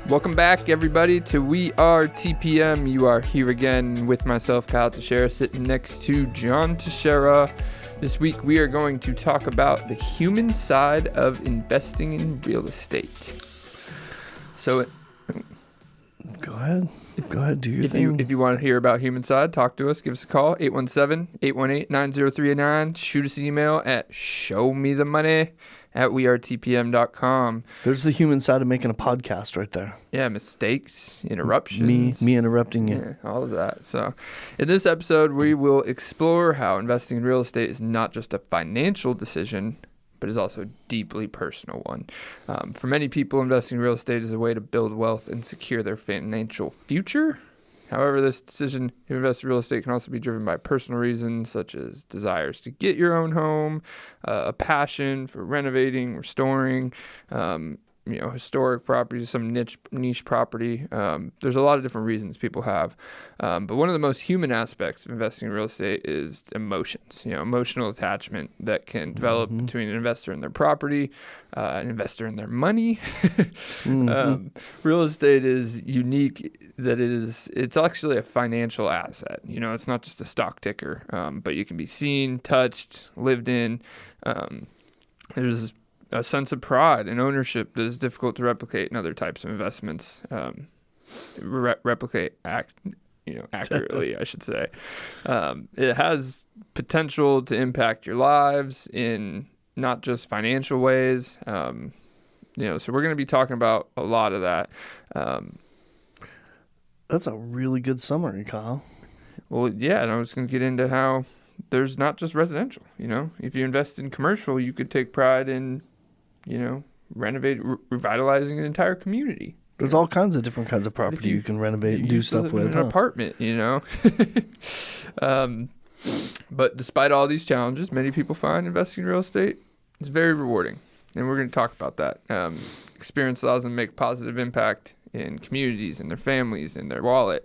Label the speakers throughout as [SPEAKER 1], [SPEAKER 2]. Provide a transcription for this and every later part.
[SPEAKER 1] Welcome back, everybody, to We Are TPM. You are here again with myself, Kyle Teixeira, sitting next to John Teixeira. This week, we are going to talk about the human side of investing in real estate. So,
[SPEAKER 2] Go ahead, do your thing.
[SPEAKER 1] If you want to hear about human side, talk to us. Give us a call, 817-818-9039. Shoot us an email at ShowMeTheMoney@wearetpm.com.
[SPEAKER 2] There's the human side of making a podcast right there.
[SPEAKER 1] Yeah, mistakes, interruptions.
[SPEAKER 2] Me interrupting you.
[SPEAKER 1] Yeah, all of that. So in this episode, we will explore how investing in real estate is not just a financial decision, but is also a deeply personal one. For many people, investing in real estate is a way to build wealth and secure their financial future. However, this decision to invest in real estate can also be driven by personal reasons, such as desires to get your own home, a passion for renovating, restoring, historic properties, some niche property. There's a lot of different reasons people have. But one of the most human aspects of investing in real estate is emotions, emotional attachment that can develop between an investor and their property, an investor and their money. Real estate is unique that it's actually a financial asset. It's not just a stock ticker, but you can be seen, touched, lived in. There's a sense of pride and ownership that is difficult to replicate in other types of investments. Accurately, I should say. It has potential to impact your lives in not just financial ways. So we're going to be talking about a lot of that.
[SPEAKER 2] That's a really good summary, Kyle.
[SPEAKER 1] Well, yeah, and I was going to get into how there's not just residential. If you invest in commercial, you could take pride in revitalizing an entire community.
[SPEAKER 2] There's all kinds of different kinds of property you can renovate and do stuff with.
[SPEAKER 1] An apartment, But despite all these challenges, many people find investing in real estate is very rewarding. And we're going to talk about that. Experience allows them to make a positive impact in communities, in their families, in their wallet,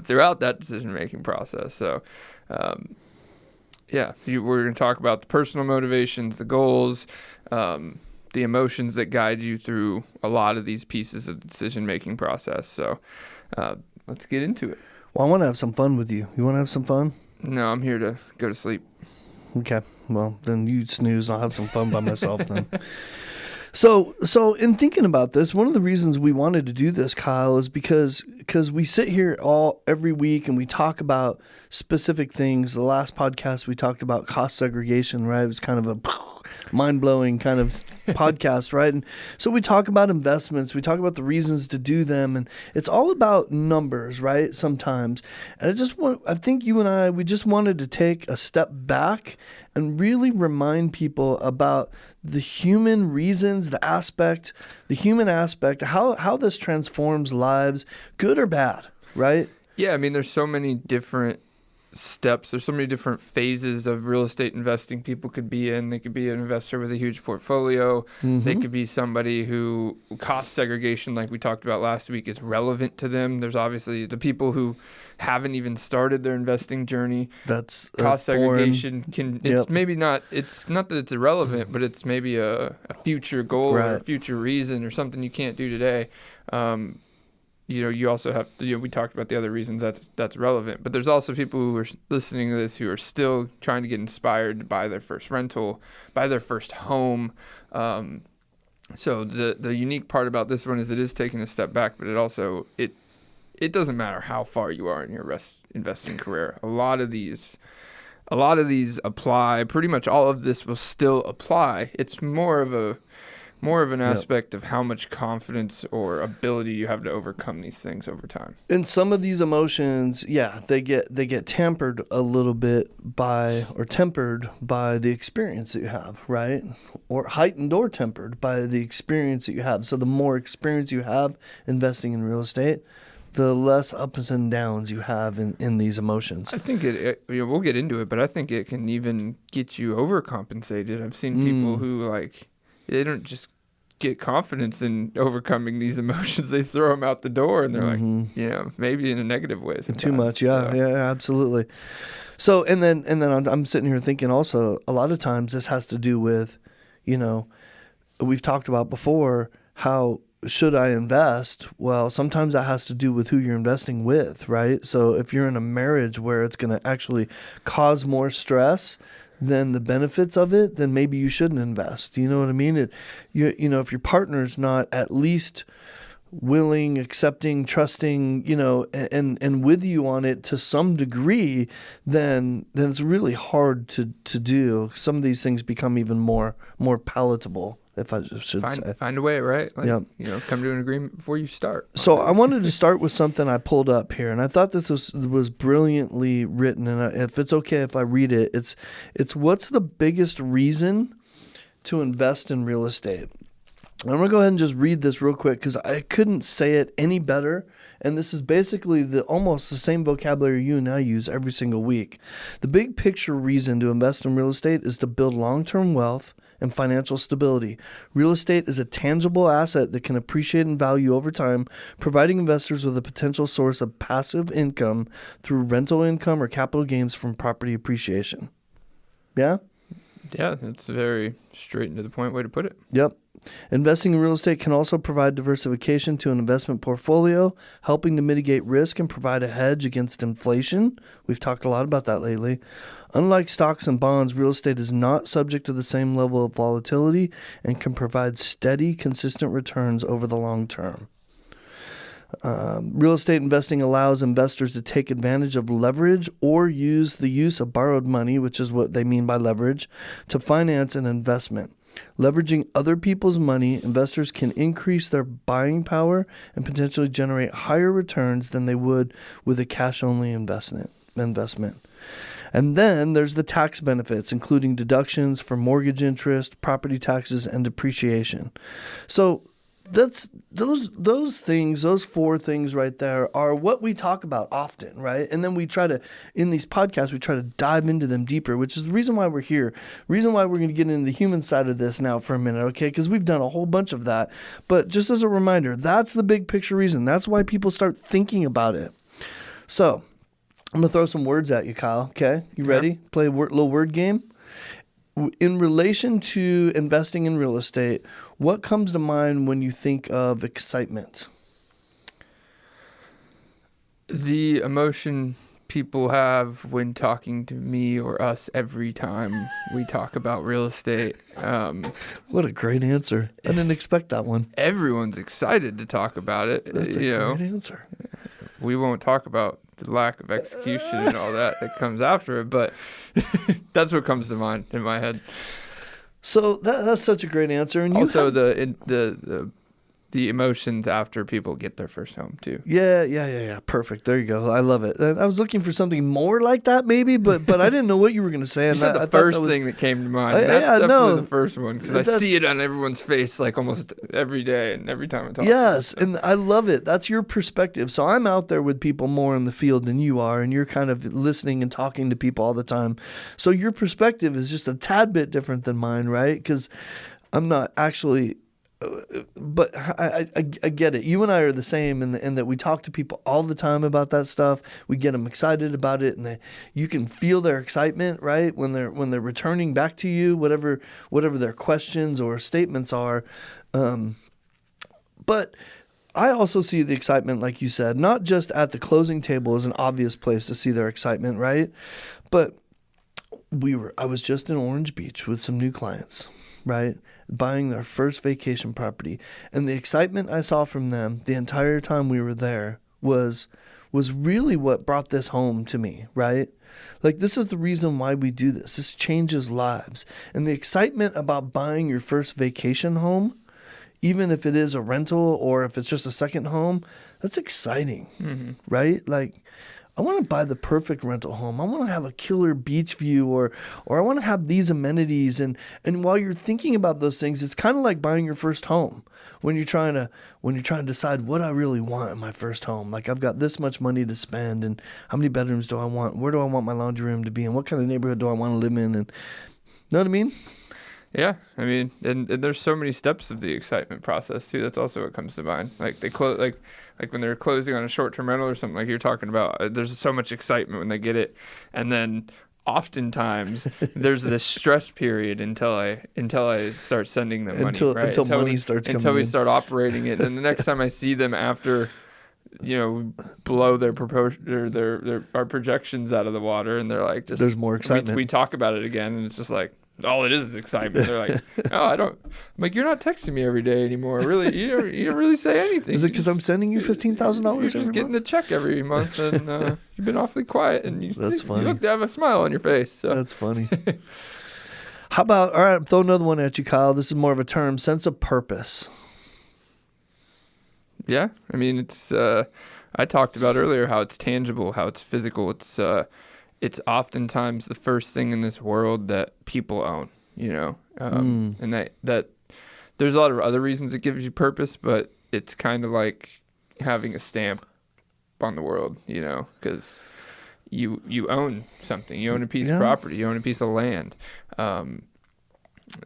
[SPEAKER 1] throughout that decision-making process. So, we're going to talk about the personal motivations, the goals, the emotions that guide you through a lot of these pieces of the decision-making process. So let's get into it.
[SPEAKER 2] Well, I want to have some fun with you. You want to have some fun?
[SPEAKER 1] No, I'm here to go to sleep.
[SPEAKER 2] Okay. Well, then you snooze. I'll have some fun by myself then. So in thinking about this, one of the reasons we wanted to do this, Kyle, is because we sit here every week and we talk about specific things. The last podcast we talked about cost segregation, right? It was kind of a mind-blowing kind of podcast, right? And so we talk about investments, we talk about the reasons to do them, and it's all about numbers, right? Sometimes. And I think you and I, we just wanted to take a step back and really remind people about the human reasons, the human aspect, how this transforms lives, good or bad, right?
[SPEAKER 1] Yeah, there's so many different steps. There's so many different phases of real estate investing people could be in. They could be an investor with a huge portfolio. They could be somebody who cost segregation, like we talked about last week, is relevant to them. There's obviously the people who haven't even started their investing journey.
[SPEAKER 2] That's
[SPEAKER 1] cost segregation maybe not, it's not that it's irrelevant, but it's maybe a future goal or a future reason or something you can't do today. You also have to, we talked about the other reasons that's relevant, but there's also people who are listening to this who are still trying to get inspired to buy their first rental, buy their first home. So the unique part about this one is it is taking a step back, but it doesn't matter how far you are in your investing career. A lot of these apply. Pretty much all of this will still apply. It's more of an aspect of how much confidence or ability you have to overcome these things over time.
[SPEAKER 2] And some of these emotions, they get tempered a little bit tempered by the experience that you have, right? Or heightened or tempered by the experience that you have. So the more experience you have investing in real estate, the less ups and downs you have in these emotions.
[SPEAKER 1] I think we'll get into it, but I think it can even get you overcompensated. I've seen people who they don't just get confidence in overcoming these emotions. They throw them out the door and they're maybe in a negative way sometimes.
[SPEAKER 2] Too much. Yeah, absolutely. So, and then I'm sitting here thinking also a lot of times this has to do with, we've talked about before how should I invest? Well, sometimes that has to do with who you're investing with, right? So if you're in a marriage where it's going to actually cause more stress than the benefits of it, then maybe you shouldn't invest. You know what I mean? If your partner's not at least willing, accepting, trusting, and with you on it to some degree, then it's really hard to do. Some of these things become even more palatable, if I should say.
[SPEAKER 1] Find a way, right? Like,
[SPEAKER 2] Yep.
[SPEAKER 1] Come to an agreement before you start.
[SPEAKER 2] So I wanted to start with something I pulled up here, and I thought this was brilliantly written. And if it's okay if I read it, it's what's the biggest reason to invest in real estate? I'm going to go ahead and just read this real quick because I couldn't say it any better. And this is basically almost the same vocabulary you and I use every single week. The big picture reason to invest in real estate is to build long-term wealth and financial stability. Real estate is a tangible asset that can appreciate in value over time, providing investors with a potential source of passive income through rental income or capital gains from property appreciation. Yeah?
[SPEAKER 1] Yeah, that's a very straight and to the point way to put it.
[SPEAKER 2] Yep. Investing in real estate can also provide diversification to an investment portfolio, helping to mitigate risk and provide a hedge against inflation. We've talked a lot about that lately. Unlike stocks and bonds, real estate is not subject to the same level of volatility and can provide steady, consistent returns over the long term. Real estate investing allows investors to take advantage of leverage or use the use of borrowed money, which is what they mean by leverage, to finance an investment. Leveraging other people's money, investors can increase their buying power and potentially generate higher returns than they would with a cash-only investment. And then there's the tax benefits, including deductions for mortgage interest, property taxes, and depreciation. So that's those things, those four things right there are what we talk about often, right? And then we try to, in these podcasts, we try to dive into them deeper, which is the reason why we're here. Reason why we're going to get into the human side of this now for a minute, okay? Because we've done a whole bunch of that. But just as a reminder, that's the big picture reason. That's why people start thinking about it. So I'm going to throw some words at you, Kyle, okay? You ready? Play a little word game? In relation to investing in real estate, what comes to mind when you think of excitement?
[SPEAKER 1] The emotion people have when talking to me or us every time we talk about real estate.
[SPEAKER 2] What a great answer. I didn't expect that one.
[SPEAKER 1] Everyone's excited to talk about it.
[SPEAKER 2] That's a great answer.
[SPEAKER 1] We won't talk about the lack of execution and all that comes after it, but that's what comes to mind in my head.
[SPEAKER 2] So that's such a great answer. And
[SPEAKER 1] also the emotions after people get their first home too.
[SPEAKER 2] Yeah. Perfect. There you go. I love it. I was looking for something more like that maybe, but I didn't know what you were going to say.
[SPEAKER 1] You said the first thing that came to mind. That's definitely the first one because I see it on everyone's face like almost every day and every time I talk.
[SPEAKER 2] Yes, and I love it. That's your perspective. So I'm out there with people more in the field than you are, and you're kind of listening and talking to people all the time. So your perspective is just a tad bit different than mine, right? Because I'm not actually... But I get it. You and I are the same in that we talk to people all the time about that stuff. We get them excited about it, and you can feel their excitement, right? When they're returning back to you, whatever their questions or statements are. But I also see the excitement, like you said, not just at the closing table is an obvious place to see their excitement, right? But I was just in Orange Beach with some new clients, right? Buying their first vacation property. And the excitement I saw from them the entire time we were there was really what brought this home to me, right? Like, this is the reason why we do this. This changes lives. And the excitement about buying your first vacation home, even if it is a rental or if it's just a second home, that's exciting, right? Like, I want to buy the perfect rental home. I want to have a killer beach view or I want to have these amenities. And while you're thinking about those things, it's kind of like buying your first home when you're trying to decide what I really want in my first home. Like, I've got this much money to spend and how many bedrooms do I want? Where do I want my laundry room to be? And what kind of neighborhood do I want to live in? And know what I mean?
[SPEAKER 1] Yeah, I mean, and there's so many steps of the excitement process too. That's also what comes to mind. Like they close, like when they're closing on a short-term rental or something like you're talking about. There's so much excitement when they get it, and then oftentimes there's this stress period until I start sending them money, right?
[SPEAKER 2] Until money starts coming
[SPEAKER 1] until we
[SPEAKER 2] in.
[SPEAKER 1] start operating it. And the next time I see them after, blow their proportion or their our projections out of the water, and they're like, just
[SPEAKER 2] there's more excitement.
[SPEAKER 1] We talk about it again, and it's just like, all it is excitement. They're like, oh, I'm like, you're not texting me every day anymore. Really, you don't really say anything.
[SPEAKER 2] Is it because I'm sending you $15,000?
[SPEAKER 1] You're just getting the check every month, and you've been awfully quiet, and
[SPEAKER 2] That's funny.
[SPEAKER 1] You look to have a smile on your face. So.
[SPEAKER 2] That's funny. How about, all right, throw another one at you, Kyle. This is more of a term, sense of purpose.
[SPEAKER 1] Yeah, I mean, it's. I talked about earlier how it's tangible, how it's physical. It's oftentimes the first thing in this world that people own. And that there's a lot of other reasons it gives you purpose, but it's kind of like having a stamp on the world, because you own something. You own a piece of property. You own a piece of land.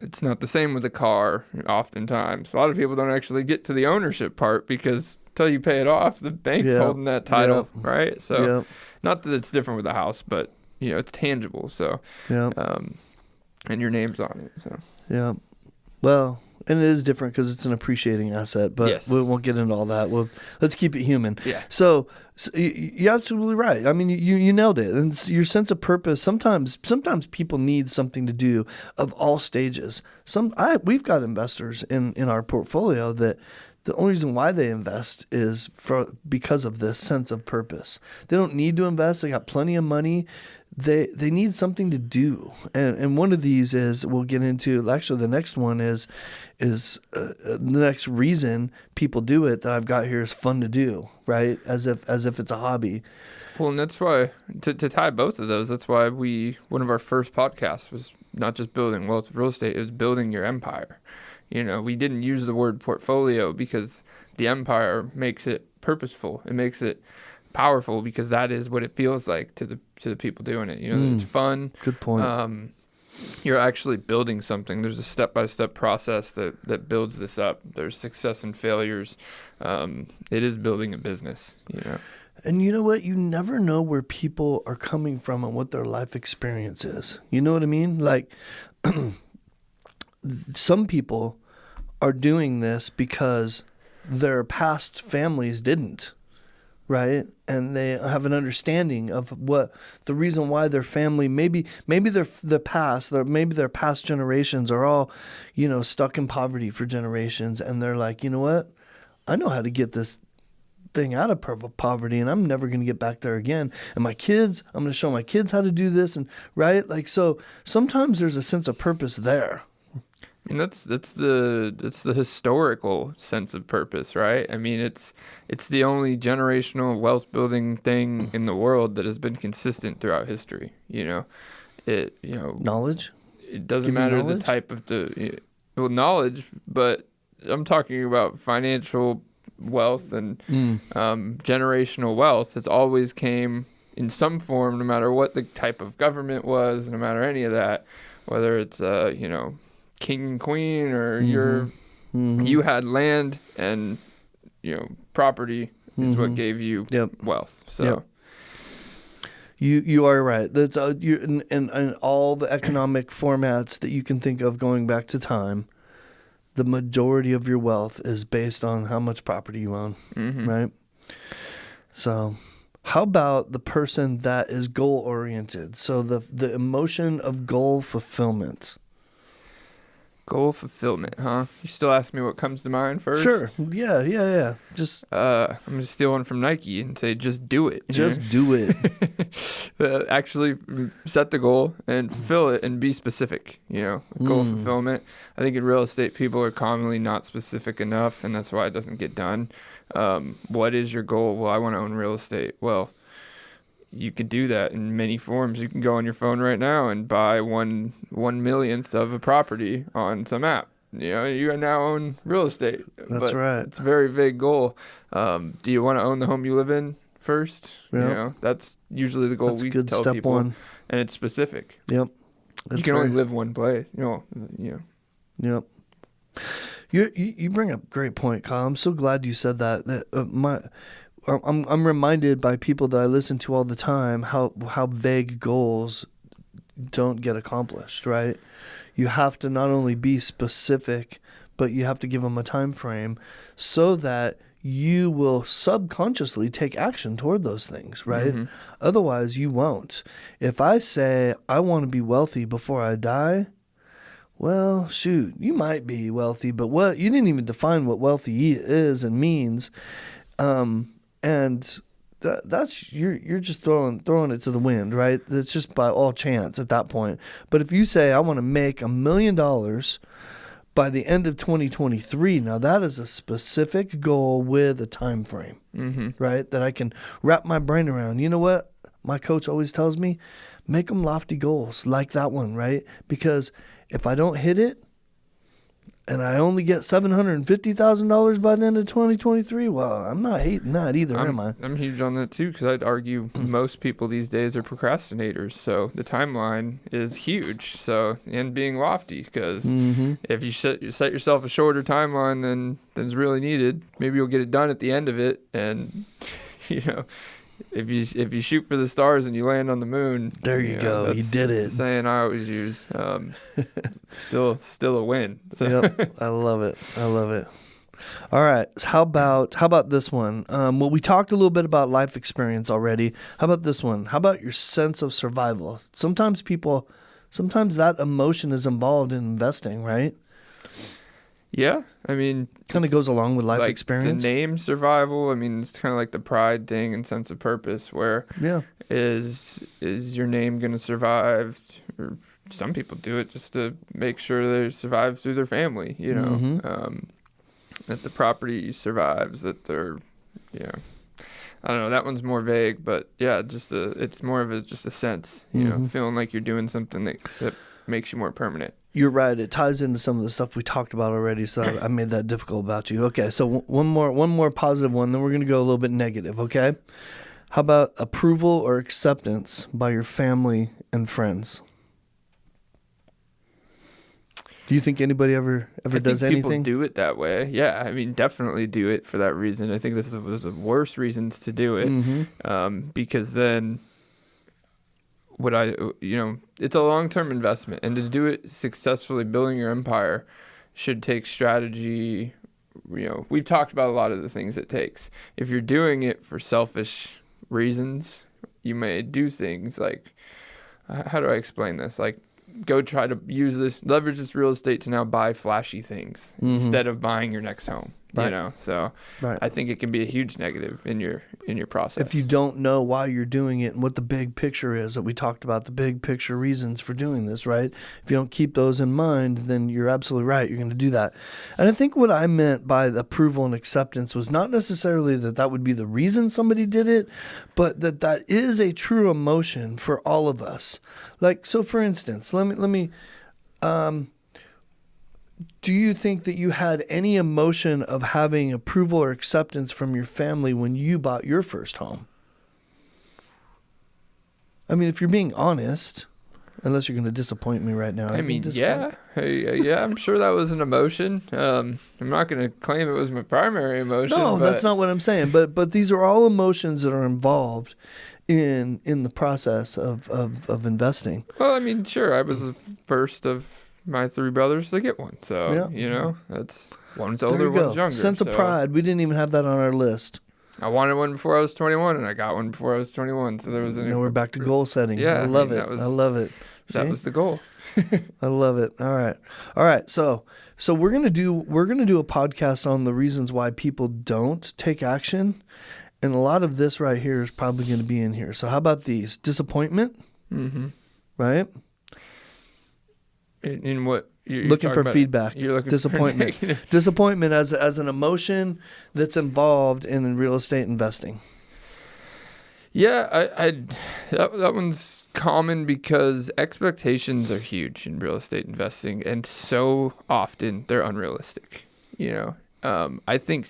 [SPEAKER 1] It's not the same with a car. Oftentimes, a lot of people don't actually get to the ownership part because until you pay it off, the bank's holding that title, right? So, not that it's different with a house, but it's tangible. So, and your name's on it. So,
[SPEAKER 2] well, and it is different because it's an appreciating asset, but we won't get into all that. Let's keep it human.
[SPEAKER 1] Yeah.
[SPEAKER 2] So you're absolutely right. I mean, you nailed it. And your sense of purpose, sometimes people need something to do of all stages. We've got investors in our portfolio that the only reason why they invest is because of this sense of purpose. They don't need to invest. They got plenty of money. They need something to do, and one of these is we'll get into. Actually, the next one is the next reason people do it that I've got here is fun to do, right? As if it's a hobby.
[SPEAKER 1] Well, and that's why to tie both of those. That's why one of our first podcasts was not just building wealth with real estate; it was building your empire. We didn't use the word portfolio because the empire makes it purposeful. It makes it powerful because that is what it feels like to the people doing it. It's fun.
[SPEAKER 2] Good point.
[SPEAKER 1] You're actually building something. There's a step-by-step process that builds this up. There's success and failures. It is building a business.
[SPEAKER 2] And you know what? You never know where people are coming from and what their life experience is. You know what I mean? Like some people are doing this because their past families didn't. Right, and they have an understanding of what the reason why their family maybe their past generations are all, stuck in poverty for generations, and they're like, you know what, I know how to get this thing out of poverty, and I'm never going to get back there again. And I'm going to show my kids how to do this, and right, like so. Sometimes there's a sense of purpose there.
[SPEAKER 1] I mean, that's the historical sense of purpose, right? I mean, it's the only generational wealth building thing in the world that has been consistent throughout history.
[SPEAKER 2] Knowledge.
[SPEAKER 1] It doesn't matter the type of knowledge, but I'm talking about financial wealth and generational wealth. It's always came in some form, no matter what the type of government was, no matter any of that, whether it's king and queen or you had land and property is what gave you wealth. So
[SPEAKER 2] you are right. That's and all the economic formats that you can think of going back to time, the majority of your wealth is based on how much property you own, right? So how about the person that is goal oriented? So the emotion of goal fulfillment.
[SPEAKER 1] Goal fulfillment, huh? You still ask me what comes to mind first?
[SPEAKER 2] Sure. Yeah. Just
[SPEAKER 1] I'm gonna steal one from Nike and say, just do it.
[SPEAKER 2] Just do it.
[SPEAKER 1] Actually, set the goal and fulfill it, and be specific. Goal fulfillment. I think in real estate, people are commonly not specific enough, and that's why it doesn't get done. What is your goal? Well, I want to own real estate. Well, you could do that in many forms. You can go on your phone right now and buy 1/1,000,000th of a property on some app. You now own real estate.
[SPEAKER 2] That's right.
[SPEAKER 1] It's a very vague goal. Do you want to own the home you live in first?
[SPEAKER 2] Yep.
[SPEAKER 1] That's usually the goal. That's we
[SPEAKER 2] good
[SPEAKER 1] tell
[SPEAKER 2] step
[SPEAKER 1] people.
[SPEAKER 2] One.
[SPEAKER 1] And it's specific.
[SPEAKER 2] Yep.
[SPEAKER 1] You can only live one place.
[SPEAKER 2] Yep. You bring up a great point, Kyle. I'm so glad you said that. I'm reminded by people that I listen to all the time how vague goals don't get accomplished, right? You have to not only be specific, but you have to give them a time frame so that you will subconsciously take action toward those things, right?
[SPEAKER 1] Mm-hmm.
[SPEAKER 2] Otherwise, you won't. If I say, I want to be wealthy before I die, well, shoot, you might be wealthy, but what you didn't even define what wealthy is and means, and that's you're just throwing it to the wind, right? It's just by all chance at that point. But if you say I want to make $1 million by the end of 2023, now that is a specific goal with a time frame, right? That I can wrap my brain around. You know what? My coach always tells me, make them lofty goals like that one, right? Because if I don't hit it and I only get $750,000 by the end of 2023, well, I'm not hating that either, am I?
[SPEAKER 1] I'm huge on that too, because I'd argue most people these days are procrastinators. So the timeline is huge. So, and being lofty, because if you set yourself a shorter timeline than's really needed, maybe you'll get it done at the end of it. And, if you shoot for the stars and you land on the moon,
[SPEAKER 2] there you go. You did it.
[SPEAKER 1] That's a saying I always use. Still a win. So.
[SPEAKER 2] Yep, I love it. All right. So how about this one? Well, we talked a little bit about life experience already. How about this one? How about your sense of survival? Sometimes that emotion is involved in investing, right?
[SPEAKER 1] Yeah, I mean,
[SPEAKER 2] kind of goes along with life
[SPEAKER 1] like
[SPEAKER 2] experience.
[SPEAKER 1] The name survival, I mean, it's kind of like the pride thing and sense of purpose, where is your name going to survive? Or some people do it just to make sure they survive through their family, that the property survives, that they're, I don't know, that one's more vague, but yeah, it's more of just a sense, feeling like you're doing something that makes you more permanent.
[SPEAKER 2] You're right. It ties into some of the stuff we talked about already, so I made that difficult about you. Okay, so one more positive one, then we're going to go a little bit negative, okay? How about approval or acceptance by your family and friends? Do you think anybody ever does anything?
[SPEAKER 1] People do it that way. Yeah, I mean, definitely do it for that reason. I think this was the worst reasons to do it, because then it's a long-term investment, and to do it successfully, building your empire should take strategy. We've talked about a lot of the things it takes. If you're doing it for selfish reasons, you may do things like, how do I explain this? Like, go try to leverage this real estate to now buy flashy things instead of buying your next home.
[SPEAKER 2] Right.
[SPEAKER 1] So right. I think it can be a huge negative in your process.
[SPEAKER 2] If you don't know why you're doing it and what the big picture is that we talked about, the big picture reasons for doing this, right? If you don't keep those in mind, then you're absolutely right. You're going to do that. And I think what I meant by the approval and acceptance was not necessarily that would be the reason somebody did it, but that is a true emotion for all of us. Like, so for instance, let me do you think that you had any emotion of having approval or acceptance from your family when you bought your first home? I mean, if you're being honest, unless you're going to disappoint me right now.
[SPEAKER 1] I mean, yeah. Yeah, I'm sure that was an emotion. I'm not going to claim it was my primary emotion.
[SPEAKER 2] No, that's not what I'm saying. But these are all emotions that are involved in the process of investing.
[SPEAKER 1] Well, I mean, sure. I was the first of my three brothers to get one. So, that's one's older, one's younger.
[SPEAKER 2] Sense of pride. We didn't even have that on our list.
[SPEAKER 1] I wanted one before I was 21, and I got one before I was 21. So there was
[SPEAKER 2] now we're back to goal setting.
[SPEAKER 1] Yeah,
[SPEAKER 2] I love it. I love it.
[SPEAKER 1] That was the goal.
[SPEAKER 2] I love it. All right. So we're gonna do a podcast on the reasons why people don't take action, and a lot of this right here is probably going to be in here. So how about these? Disappointment. Right.
[SPEAKER 1] In what you're
[SPEAKER 2] looking for
[SPEAKER 1] about,
[SPEAKER 2] feedback.
[SPEAKER 1] You're looking
[SPEAKER 2] disappointment.
[SPEAKER 1] For
[SPEAKER 2] disappointment as an emotion that's involved in real estate investing.
[SPEAKER 1] Yeah, that one's common because expectations are huge in real estate investing, and so often they're unrealistic. I think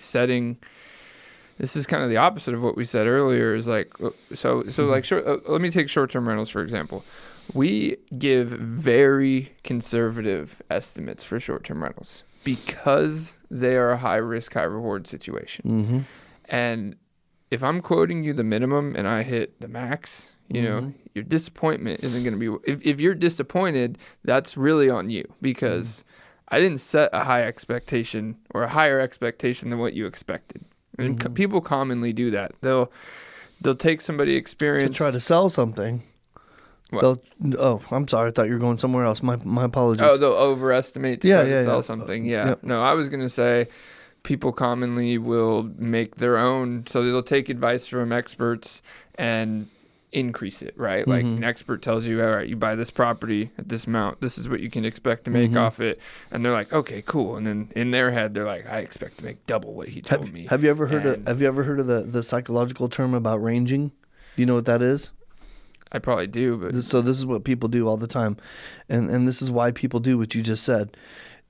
[SPEAKER 1] this is kind of the opposite of what we said earlier. Is like let me take short-term rentals for example. We give very conservative estimates for short-term rentals because they are a high-risk, high-reward situation. And if I'm quoting you the minimum and I hit the max, your disappointment isn't going to be, if you're disappointed, that's really on you, because I didn't set a high expectation or a higher expectation than what you expected. And people commonly do that. They'll take somebody experience
[SPEAKER 2] to try to sell something. I'm sorry. I thought you were going somewhere else. My apologies.
[SPEAKER 1] Oh, they'll overestimate to try to sell something. Yeah.
[SPEAKER 2] Yep.
[SPEAKER 1] No, I was going to say people commonly will make their own. So they'll take advice from experts and increase it, right? Like an expert tells you, all right, you buy this property at this amount. This is what you can expect to make off it. And they're like, okay, cool. And then in their head, they're like, I expect to make double what he told me.
[SPEAKER 2] Have you ever heard of the psychological term about ranging? Do you know what that is?
[SPEAKER 1] I probably do, but
[SPEAKER 2] so this is what people do all the time, and this is why people do what you just said,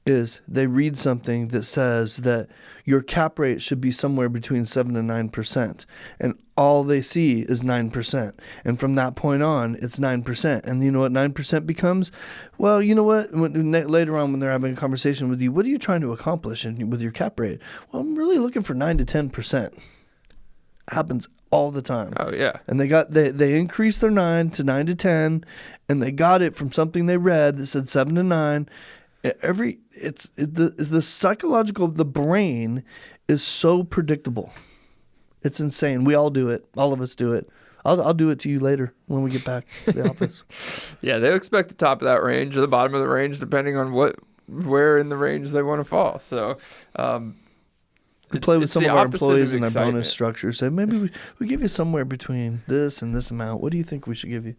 [SPEAKER 2] is they read something that says that your cap rate should be somewhere between 7 and 9%, and all they see is 9%, and from that point on, it's 9%, and you know what 9% becomes? Well, you know what? Later on, when they're having a conversation with you, what are you trying to accomplish with your cap rate? Well, I'm really looking for 9 to 10%. Happens all the time.
[SPEAKER 1] Oh yeah.
[SPEAKER 2] And they increased their 9 to 10, and they got it from something they read that said 7 to 9. The psychological, the brain is so predictable. It's insane. We all do it. All of us do it. I'll do it to you later when we get back to the office.
[SPEAKER 1] Yeah, they'll expect the top of that range or the bottom of the range depending on where in the range they want to fall. So
[SPEAKER 2] we play with some of our employees and their bonus structure. Say, maybe we give you somewhere between this and this amount. What do you think we should give you?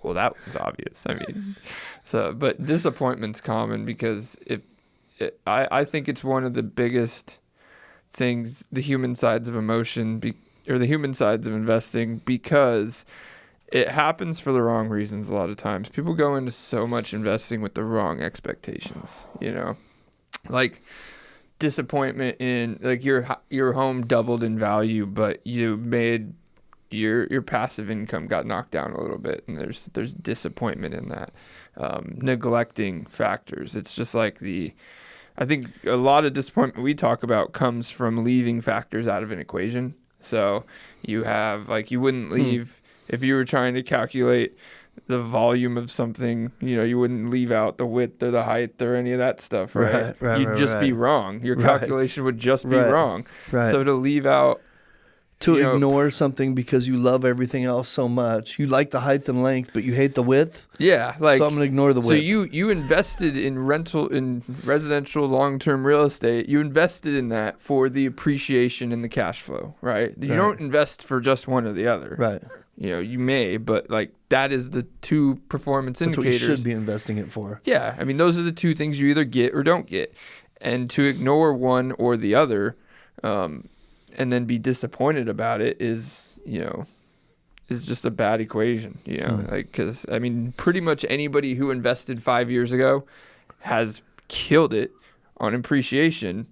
[SPEAKER 1] Well, that was obvious. I mean, but disappointment's common because I think it's one of the biggest things, the human sides of emotion or the human sides of investing, because it happens for the wrong reasons a lot of times. People go into so much investing with the wrong expectations, like disappointment in, like, your home doubled in value, but you made your passive income got knocked down a little bit, and there's disappointment in that. Neglecting factors. It's just like I think a lot of disappointment we talk about comes from leaving factors out of an equation. So you have, like, you wouldn't leave if you were trying to calculate the volume of something, you wouldn't leave out the width or the height or any of that stuff, right? You'd just be wrong. Your calculation would just be wrong. Right. So to leave out,
[SPEAKER 2] ignore something because you love everything else so much. You like the height and length, but you hate the width.
[SPEAKER 1] Yeah, like,
[SPEAKER 2] so I'm gonna ignore the width.
[SPEAKER 1] So you invested in residential long-term real estate. You invested in that for the appreciation and the cash flow, right? You don't invest for just one or the other.
[SPEAKER 2] Right.
[SPEAKER 1] You may, but like that is the two performance indicators.
[SPEAKER 2] That's what you should be investing it for.
[SPEAKER 1] Yeah, I mean, those are the two things you either get or don't get, and to ignore one or the other, and then be disappointed about it is just a bad equation. Like, because I mean, pretty much anybody who invested 5 years ago has killed it on appreciation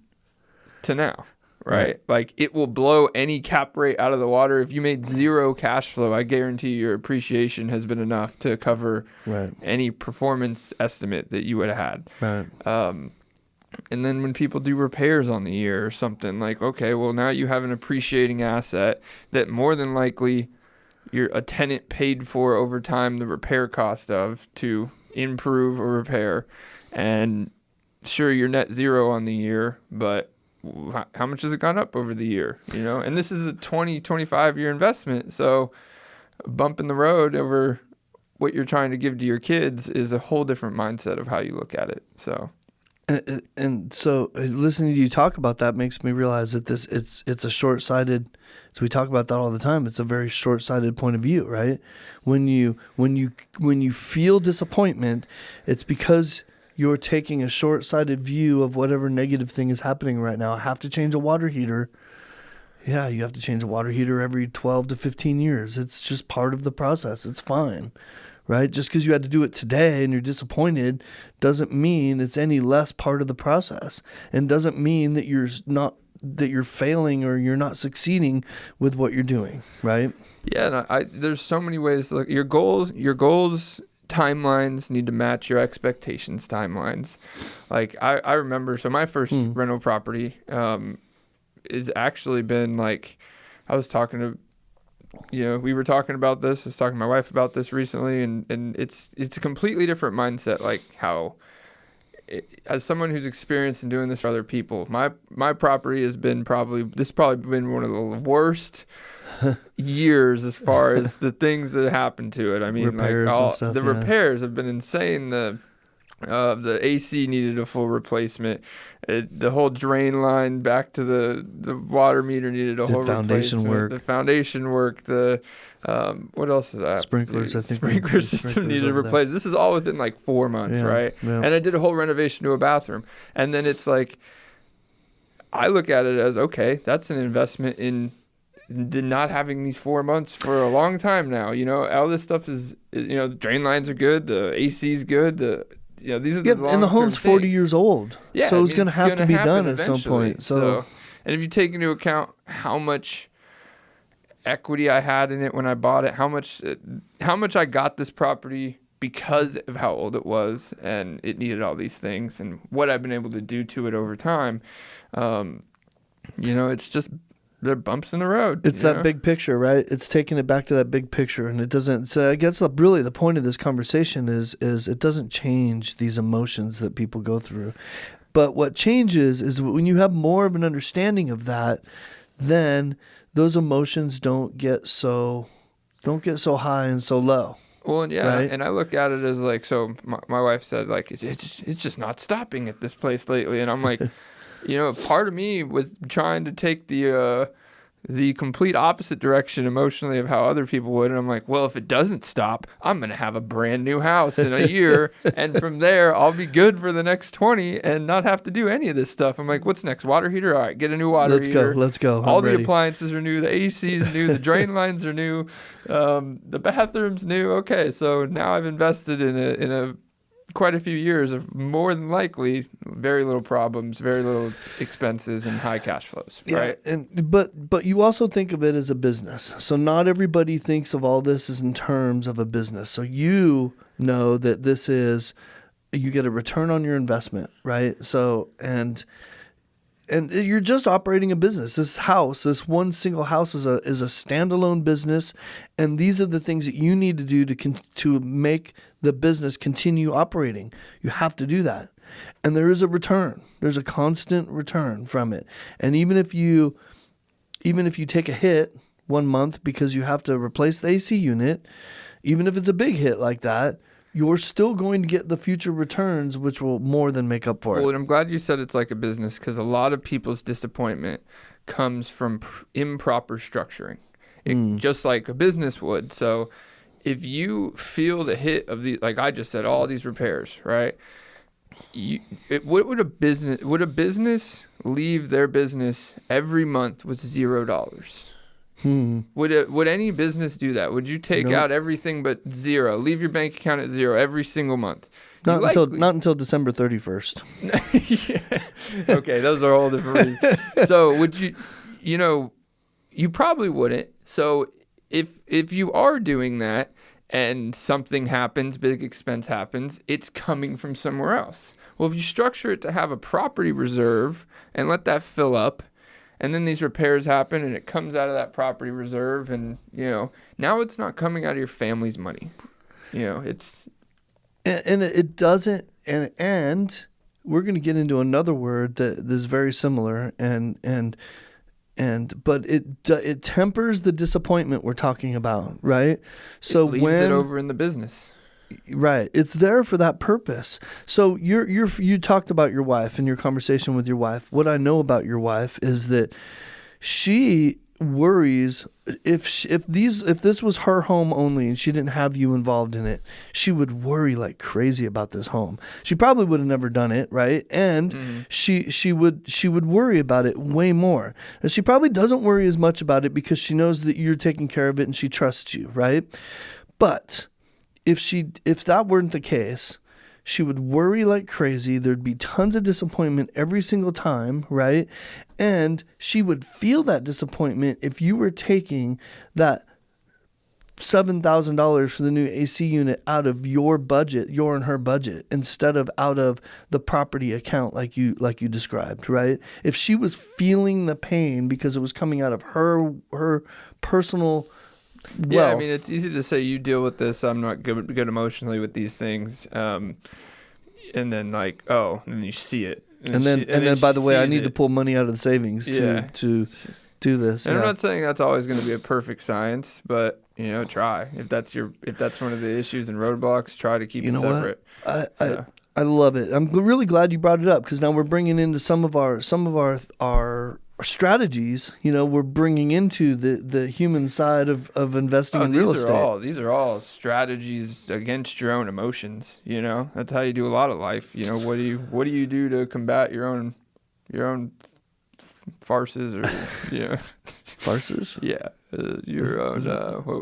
[SPEAKER 1] to now. Right? Like, it will blow any cap rate out of the water. If you made zero cash flow, I guarantee your appreciation has been enough to cover any performance estimate that you would have had. Right. And then when people do repairs on the year or something, like, okay, well, now you have an appreciating asset that more than likely a tenant paid for over time the repair cost of to improve or repair. And sure, you're net zero on the year, but how much has it gone up over the year? And this is a 25 year investment. So a bump in the road over what you're trying to give to your kids is a whole different mindset of how you look at it. So.
[SPEAKER 2] And so listening to you talk about that makes me realize that it's a short-sighted. So we talk about that all the time. It's a very short-sighted point of view, right? When you feel disappointment, it's because you're taking a short-sighted view of whatever negative thing is happening right now. I have to change a water heater. Yeah, you have to change a water heater every 12 to 15 years. It's just part of the process. It's fine. Right? Just because you had to do it today and you're disappointed doesn't mean it's any less part of the process, and doesn't mean that you're failing or you're not succeeding with what you're doing, right?
[SPEAKER 1] Yeah, there's so many ways to look. Your goals timelines need to match your expectations timelines. Like, I remember, so my first rental property is actually been, like, I was talking to we were talking about this. I was talking to my wife about this recently, and it's a completely different mindset. Like how, as someone who's experienced in doing this for other people, my property has been probably been one of the worst years as far as the things that happened to it. I mean,
[SPEAKER 2] repairs
[SPEAKER 1] like
[SPEAKER 2] and stuff,
[SPEAKER 1] the repairs have been insane. The AC needed a full replacement. The whole drain line back to the water meter needed a whole
[SPEAKER 2] foundation
[SPEAKER 1] replacement.
[SPEAKER 2] work.
[SPEAKER 1] The foundation work. The what else is that?
[SPEAKER 2] Sprinklers. I think
[SPEAKER 1] sprinkler system needed replaced. This is all within like 4 months, right?
[SPEAKER 2] Yeah.
[SPEAKER 1] And I did a whole renovation to a bathroom. And then it's like, I look at it as, okay, that's an investment in not having these 4 months for a long time now. All this stuff is, the drain lines are good. The AC is good. These are the long-term
[SPEAKER 2] and the home's 40
[SPEAKER 1] things.
[SPEAKER 2] years old.
[SPEAKER 1] Yeah,
[SPEAKER 2] so it's going to have to be done at
[SPEAKER 1] eventually.
[SPEAKER 2] some point. So,
[SPEAKER 1] and if you take into account how much equity I had in it when I bought it, how much I got this property because of how old it was and it needed all these things, and what I've been able to do to it over time, it's just, they're bumps in the road.
[SPEAKER 2] It's that big picture, right? It's taking it back to that big picture, and it doesn't. So I guess really the point of this conversation is it doesn't change these emotions that people go through, but what changes is when you have more of an understanding of that, then those emotions don't get so high and so low.
[SPEAKER 1] Well, and yeah,
[SPEAKER 2] right?
[SPEAKER 1] And I look at it as like, so my wife said, like, it's just not stopping at this place lately, and I'm like. Part of me was trying to take the complete opposite direction emotionally of how other people would. And I'm like, well, if it doesn't stop, I'm going to have a brand new house in a year. And from there, I'll be good for the next 20 and not have to do any of this stuff. I'm like, what's next? Water heater? All right, get a new water heater.
[SPEAKER 2] Let's go.
[SPEAKER 1] All the appliances are new. The AC is new. The drain lines are new. The bathroom's new. Okay, so now I've invested in a quite a few years of more than likely very little problems, very little expenses, and high cash flows, right?
[SPEAKER 2] Yeah, but you also think of it as a business. So not everybody thinks of all this as in terms of a business. So you know that this is, you get a return on your investment, right? So and you're just operating a business. This one single house is a standalone business, and these are the things that you need to do to make the business continue operating. You have to do that, and there is a return. There's a constant return from it, and even if you take a hit 1 month because you have to replace the AC unit, even if it's a big hit like that, you're still going to get the future returns, which will more than make up for it.
[SPEAKER 1] Well, and I'm glad you said it's like a business, because a lot of people's disappointment comes from improper structuring, just like a business would. So if you feel the hit of like I just said, all these repairs, right? Would a business leave their business every month with $0? Would any business do that? Would you take out everything but zero, leave your bank account at zero every single month?
[SPEAKER 2] Not until December 31st.
[SPEAKER 1] Yeah. Okay, those are all different reasons. So would you? You probably wouldn't. So if you are doing that and something happens, big expense happens, it's coming from somewhere else. Well, if you structure it to have a property reserve and let that fill up, and then these repairs happen and it comes out of that property reserve, and now it's not coming out of your family's money. It's
[SPEAKER 2] and it doesn't, and we're going to get into another word that is very similar, but it tempers the disappointment we're talking about, right? So
[SPEAKER 1] it leaves it over in the business.
[SPEAKER 2] Right. It's there for that purpose. So you talked about your wife and your conversation with your wife. What I know about your wife is that she worries if this was her home only and she didn't have you involved in it, she would worry like crazy about this home. She probably would have never done it, right? And she would worry about it way more. And she probably doesn't worry as much about it because she knows that you're taking care of it and she trusts you, right? But if that weren't the case, she would worry like crazy. There'd be tons of disappointment every single time, right? And she would feel that disappointment if you were taking that $7,000 for the new AC unit out of your budget, your and her budget, instead of out of the property account like you described, right? If she was feeling the pain because it was coming out of her personal
[SPEAKER 1] Yeah, I mean, it's easy to say you deal with this. I'm not good emotionally with these things. And then like, and then you see it.
[SPEAKER 2] And then by the way, I need to pull money out of the savings to do this.
[SPEAKER 1] And I'm not saying that's always going to be a perfect science, but try. If that's one of the issues and roadblocks, try to keep it separate.
[SPEAKER 2] I love it. I'm really glad you brought it up, because now we're bringing into some of our strategies. We're bringing into the human side of investing in real estate.
[SPEAKER 1] These are all strategies against your own emotions. That's how you do a lot of life. What do you do to combat your own farces or
[SPEAKER 2] farces?
[SPEAKER 1] Yeah. Your own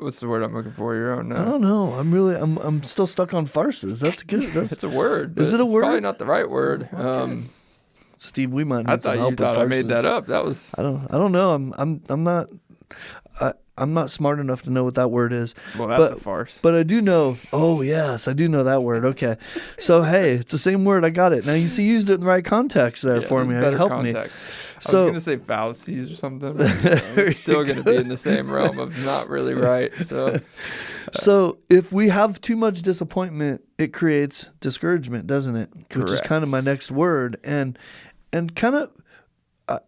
[SPEAKER 1] what's the word I'm looking for? Your own
[SPEAKER 2] I don't know. I'm still stuck on farces. That's good.
[SPEAKER 1] It's a word.
[SPEAKER 2] Is it a word?
[SPEAKER 1] Probably not the right word.
[SPEAKER 2] Okay. Steve, we might need some help with farces.
[SPEAKER 1] I made that up. That was
[SPEAKER 2] I don't know. I'm not smart enough to know what that word is.
[SPEAKER 1] Well, that's a farce.
[SPEAKER 2] But I do know. Oh, yes, I do know that word. Okay. So, hey, it's the same word. I got it. Now, you used it in the right context there for me. Help me.
[SPEAKER 1] So, I was going to say fallacies or something. But, it's still going to be in the same realm of not really right.
[SPEAKER 2] So if we have too much disappointment, it creates discouragement, doesn't it?
[SPEAKER 1] Correct.
[SPEAKER 2] Which is kind of my next word. And kind of,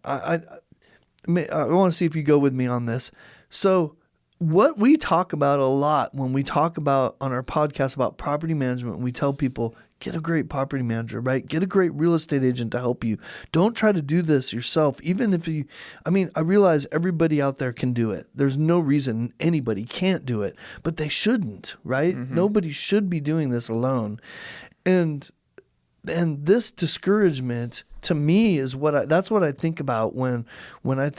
[SPEAKER 2] I want to see if you go with me on this. So what we talk about a lot when we talk about on our podcast about property management, we tell people, get a great property manager, right? Get a great real estate agent to help you. Don't try to do this yourself. Even if I realize everybody out there can do it. There's no reason anybody can't do it, but they shouldn't, right? Mm-hmm. Nobody should be doing this alone. And this discouragement to me is that's what I think about when I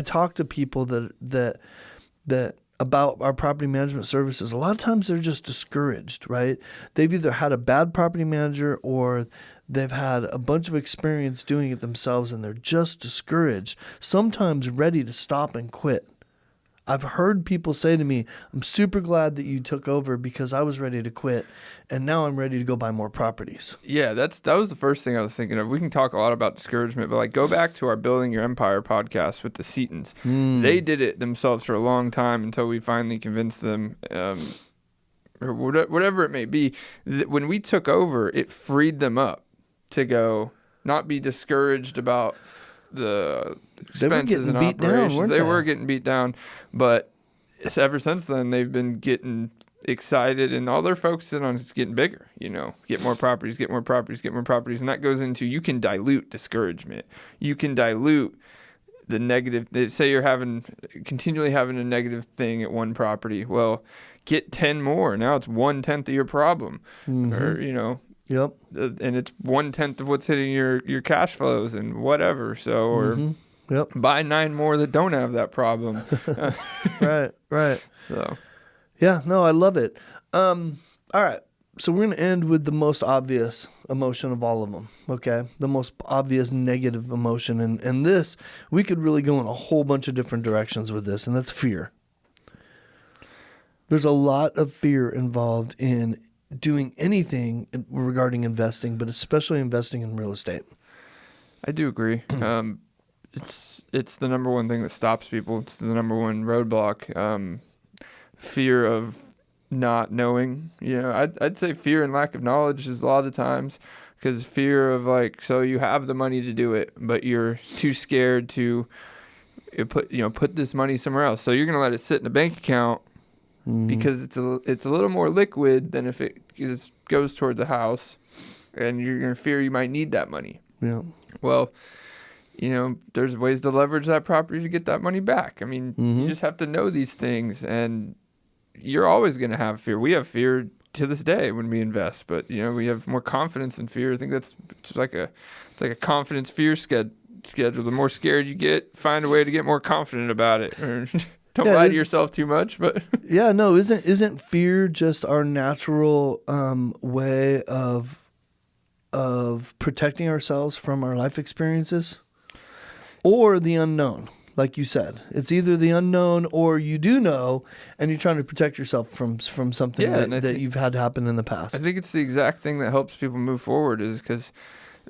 [SPEAKER 2] talk to people that about our property management services. A lot of times they're just discouraged, right? They've either had a bad property manager or they've had a bunch of experience doing it themselves and they're just discouraged, sometimes ready to stop and quit. I've heard people say to me, I'm super glad that you took over because I was ready to quit and now I'm ready to go buy more properties.
[SPEAKER 1] Yeah, that was the first thing I was thinking of. We can talk a lot about discouragement, but like go back to our Building Your Empire podcast with the Setons. They did it themselves for a long time until we finally convinced them, or whatever it may be. When we took over, it freed them up to go, not be discouraged about the expenses and operations. They were getting beat down, but ever since then they've been getting excited, and all they're focusing on is getting bigger. Get more properties, and that goes into, you can dilute discouragement. You can dilute the negative. Say you're continually having a negative thing at one property. Well, get 10 more. Now it's 1/10 of your problem, or
[SPEAKER 2] Yep.
[SPEAKER 1] And it's 1/10 of what's hitting your cash flows and whatever. So, or buy 9 more that don't have that problem.
[SPEAKER 2] Right.
[SPEAKER 1] So,
[SPEAKER 2] yeah, no, I love it. All right. So we're going to end with the most obvious emotion of all of them. Okay. The most obvious negative emotion. And this, we could really go in a whole bunch of different directions with this, and that's fear. There's a lot of fear involved in doing anything regarding investing, but especially investing in real estate.
[SPEAKER 1] I do agree. It's the number one thing that stops people. It's the number one roadblock. Fear of not knowing. I'd say fear and lack of knowledge is a lot of times, because fear of so you have the money to do it, but you're too scared to put this money somewhere else. So you're gonna let it sit in a bank account. Because it's a little more liquid than if it goes towards a house, and you're going to fear you might need that money.
[SPEAKER 2] Yeah.
[SPEAKER 1] Well, there's ways to leverage that property to get that money back. I mean, you just have to know these things, and you're always going to have fear. We have fear to this day when we invest, but we have more confidence than fear. I think it's like a confidence fear schedule. The more scared you get, find a way to get more confident about it. Don't lie to yourself too much, but
[SPEAKER 2] yeah, no, isn't fear just our natural way of protecting ourselves from our life experiences, or the unknown? Like you said, it's either the unknown or you do know, and you're trying to protect yourself from something that you've had happen in the past.
[SPEAKER 1] I think it's the exact thing that helps people move forward, is because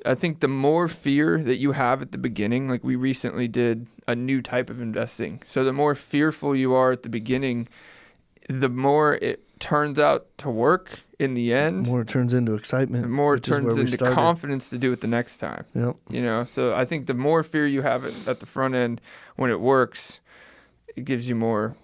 [SPEAKER 1] I think the more fear that you have at the beginning, like we recently did a new type of investing. So the more fearful you are at the beginning, the more it turns out to work in the end.
[SPEAKER 2] The more it turns into excitement.
[SPEAKER 1] The more it turns into confidence to do it the next time.
[SPEAKER 2] Yep.
[SPEAKER 1] You know, so I think the more fear you have at the front end, when it works, it gives you more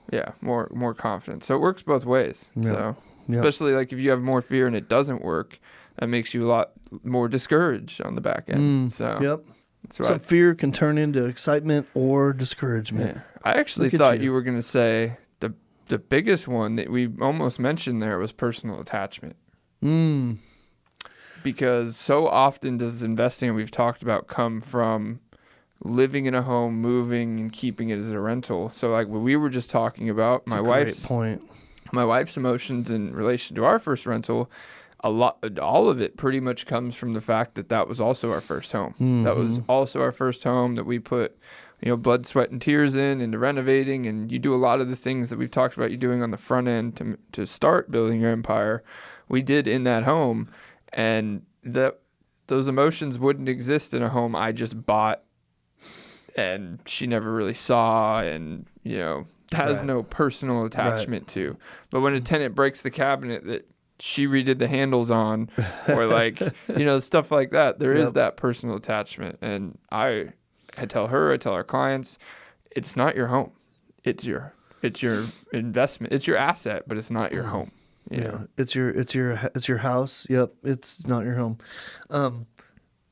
[SPEAKER 1] confidence. So it works both ways.
[SPEAKER 2] Yep.
[SPEAKER 1] So especially like if you have more fear and it doesn't work, that makes you a lot more discouraged on the back end. So
[SPEAKER 2] so fear can turn into excitement or discouragement.
[SPEAKER 1] Yeah. I actually thought you were going to say the biggest one that we almost mentioned there was personal attachment. Because so often does investing we've talked about come from living in a home, moving, and keeping it as a rental. So like what we were just talking about, my wife's emotions in relation to our first rental, all of it pretty much comes from the fact that was also our first home. That was also our first home that we put, blood, sweat, and tears into renovating. And you do a lot of the things that we've talked about you doing on the front end to start building your empire. We did in that home, and those emotions wouldn't exist in a home I just bought and she never really saw and, has no personal attachment to. But when a tenant breaks the cabinet that she redid the handles on, or like, stuff like that, there is that personal attachment. And I tell our clients, it's not your home. It's your investment. It's your asset, but it's not your home.
[SPEAKER 2] It's your house. Yep. It's not your home.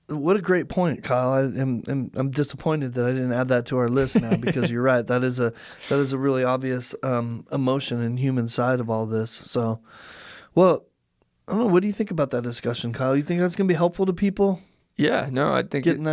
[SPEAKER 2] What a great point, Kyle. I'm disappointed that I didn't add that to our list now, because you're right. That is a really obvious emotion and human side of all this. So, well, I don't know. What do you think about that discussion, Kyle? You think that's going to be helpful to people?
[SPEAKER 1] Yeah, no, I think
[SPEAKER 2] getting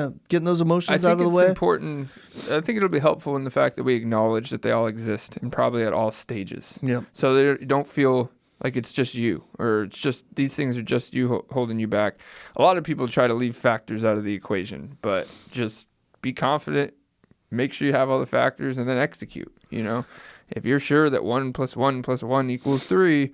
[SPEAKER 2] those emotions out of the way.
[SPEAKER 1] I think it's important. I think it'll be helpful in the fact that we acknowledge that they all exist and probably at all stages.
[SPEAKER 2] Yeah.
[SPEAKER 1] So they don't feel like it's just you, or it's just these things are just you holding you back. A lot of people try to leave factors out of the equation, but just be confident, make sure you have all the factors, and then execute. If you're sure that 1 + 1 + 1 = 3,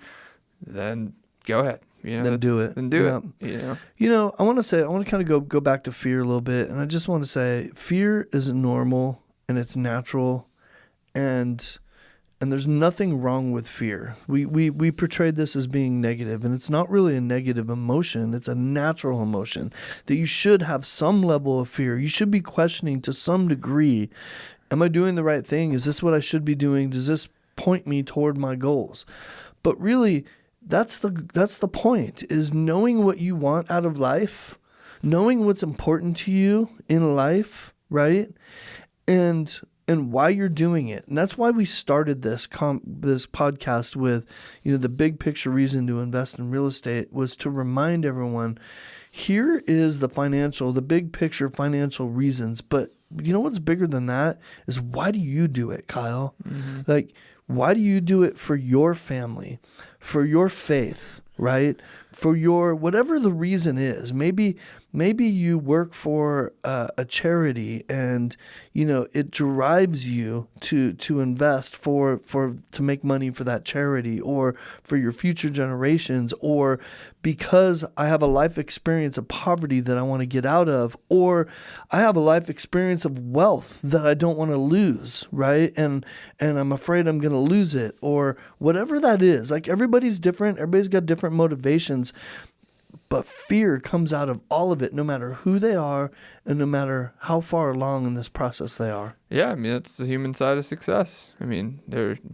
[SPEAKER 1] then go ahead.
[SPEAKER 2] Then do it.
[SPEAKER 1] Then do it.
[SPEAKER 2] I want to kind of go back to fear a little bit, and I just want to say fear is normal and it's natural, and there's nothing wrong with fear. We portrayed this as being negative, and it's not really a negative emotion. It's a natural emotion that you should have some level of fear. You should be questioning to some degree, am I doing the right thing? Is this what I should be doing? Does this point me toward my goals? But really, that's the point, is knowing what you want out of life, knowing what's important to you in life, right? And why you're doing it. And that's why we started this podcast with, the big picture reason to invest in real estate was to remind everyone, here is the big picture financial reasons. But you know what's bigger than that is, why do you do it, Kyle? Mm-hmm. Like, why do you do it? For your family, for your faith, right? For your, whatever the reason is. Maybe you work for a charity, and it drives you to invest to make money for that charity, or for your future generations, or because I have a life experience of poverty that I want to get out of, or I have a life experience of wealth that I don't want to lose, right? And I'm afraid I'm going to lose it, or whatever that is. Like, everybody's different. Everybody's got different motivations. But fear comes out of all of it, no matter who they are and no matter how far along in this process they are.
[SPEAKER 1] Yeah, I mean, it's the human side of success. I mean,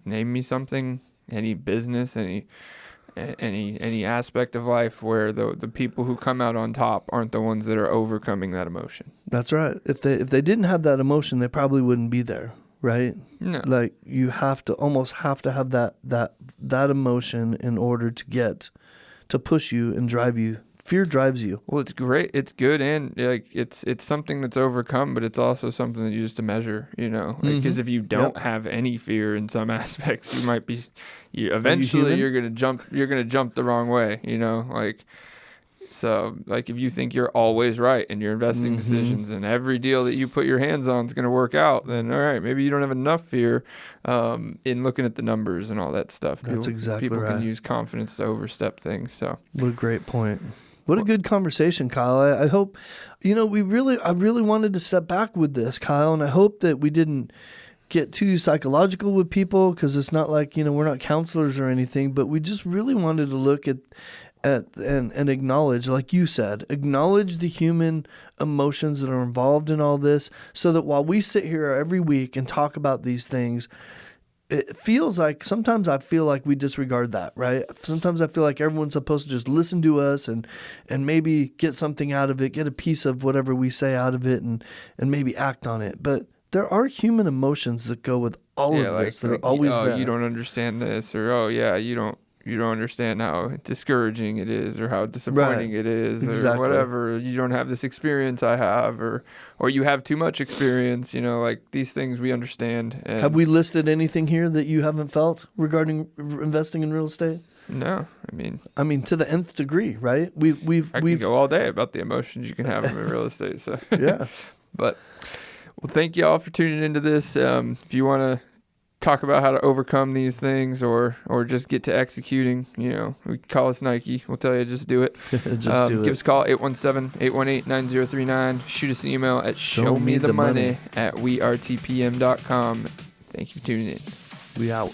[SPEAKER 1] name me something, any business, any aspect of life where the people who come out on top aren't the ones that are overcoming that emotion.
[SPEAKER 2] That's right. If they didn't have that emotion, they probably wouldn't be there, right?
[SPEAKER 1] No.
[SPEAKER 2] Like, you almost have to have that emotion in order to push you and drive you. Fear drives you.
[SPEAKER 1] Well, it's great. It's good, and like it's something that's overcome, but it's also something that you use to measure. Because if you don't have any fear in some aspects, you might be. Eventually, you're gonna jump the wrong way. So, like, if you think you're always right in your investing decisions and every deal that you put your hands on is going to work out, then all right, maybe you don't have enough fear in looking at the numbers and all that stuff.
[SPEAKER 2] That's exactly right.
[SPEAKER 1] People can use confidence to overstep things. So,
[SPEAKER 2] what a great point. What a good conversation, Kyle. I hope, I really wanted to step back with this, Kyle, and I hope that we didn't get too psychological with people, because it's not like, we're not counselors or anything, but we just really wanted to look at and acknowledge, like you said, acknowledge the human emotions that are involved in all this, so that while we sit here every week and talk about these things, it feels like sometimes I feel like we disregard that, right? Sometimes I feel like everyone's supposed to just listen to us and maybe get something out of it, get a piece of whatever we say out of it, and maybe act on it. But there are human emotions that go with all of this that are always there.
[SPEAKER 1] You don't understand this, or you don't understand how discouraging it is, or how disappointing it is, or whatever. You don't have this experience I have, or you have too much experience. Like these things we understand. And
[SPEAKER 2] have we listed anything here that you haven't felt regarding investing in real estate?
[SPEAKER 1] No, I mean to
[SPEAKER 2] the nth degree, right? We've
[SPEAKER 1] can go all day about the emotions you can have in real estate. So
[SPEAKER 2] yeah,
[SPEAKER 1] well, thank you all for tuning into this. If you want to talk about how to overcome these things, or just get to executing, we call us Nike. We'll tell you, just do it. Give us a call, 817-818-9039. Shoot us an email at showmethemoney@wearetpm.com. Thank you for tuning in.
[SPEAKER 2] We out.